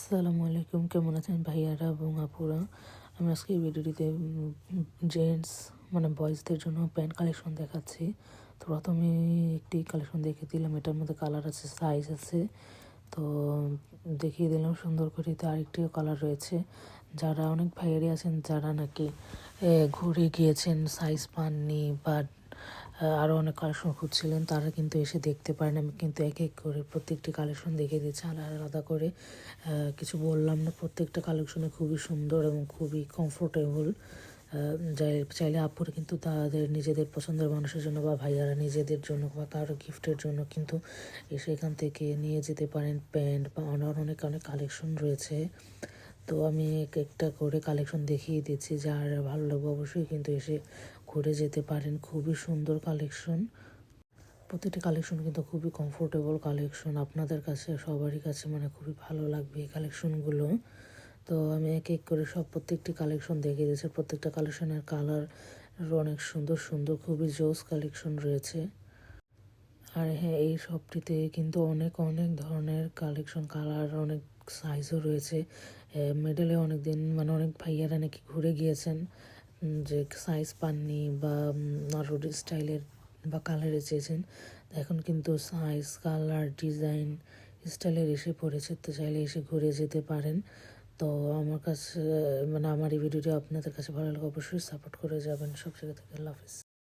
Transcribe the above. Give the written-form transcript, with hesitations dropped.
আসসালামু আলাইকুম, কেমন আছেন ভাইয়ারা এবং আপুরা? আমি আজকে এই ভিডিওটিতে জেন্টস বয়েজদের জন্য প্যান্ট কালেকশন দেখাচ্ছি। তো প্রথমে একটি কালেকশন দেখিয়ে দিলাম, এটার মধ্যে কালার আছে, সাইজ আছে। তো দেখিয়ে দিলাম সুন্দর করে। তো আরেকটিও কালার রয়েছে। যারা অনেক ভাইয়ারি আছেন যারা নাকি ঘুরে গিয়েছেন, সাইজ পাননি বা আরও অনেক কালেকশন খুঁজছিলেন, তারা কিন্তু এসে দেখতে পারেন। আমি কিন্তু এক এক করে প্রত্যেকটি কালেকশন দেখিয়ে দিচ্ছি আলাদা আলাদা করে। কিছু বললাম না, প্রত্যেকটা কালেকশনে খুবই সুন্দর এবং খুবই কমফোর্টেবল। চাইলে আপুরা কিন্তু তাদের নিজেদের পছন্দের মানুষের জন্য বা ভাইয়ারা নিজেদের জন্য বা কারো গিফটের জন্য কিন্তু এসে এখান থেকে নিয়ে যেতে পারেন প্যান্ট বা অনেক অনেক কালেকশন রয়েছে। তো আমি এক একটা করে কালেকশন দেখিয়ে দিচ্ছি, যার ভালো লাগবে অবশ্যই কিন্তু এসে ঘুরে যেতে পারেন। খুবই সুন্দর কালেকশন, প্রতিটি কালেকশন কিন্তু খুবই কমফোর্টেবল কালেকশন। আপনাদের কাছে সবারই কাছে খুবই ভালো লাগবে এই কালেকশনগুলো। তো আমি এক এক করে প্রত্যেকটি কালেকশন দেখিয়ে দিয়েছি। প্রত্যেকটা কালেকশনের কালার অনেক সুন্দর সুন্দর, খুবই জোস কালেকশন রয়েছে। আর হ্যাঁ, এই শপটিতে কিন্তু অনেক অনেক ধরনের কালেকশন, কালার, অনেক সাইজও রয়েছে। মেডেলে অনেক দিন অনেক ভাইয়ারা নাকি ঘুরে গিয়েছেন, যে সাইজ পাননি বা আরও স্টাইলের বা কালারে চেয়েছেন। এখন কিন্তু সাইজ, কালার, ডিজাইন, স্টাইলের এসে পড়েছে। তো চাইলে এসে ঘুরে যেতে পারেন। তো আমার কাছে আমার এই ভিডিওটি আপনাদের কাছে ভালো লাগে অবশ্যই সাপোর্ট করে যাবেন। সব জায়গা থেকে আল্লাহ হাফিজ।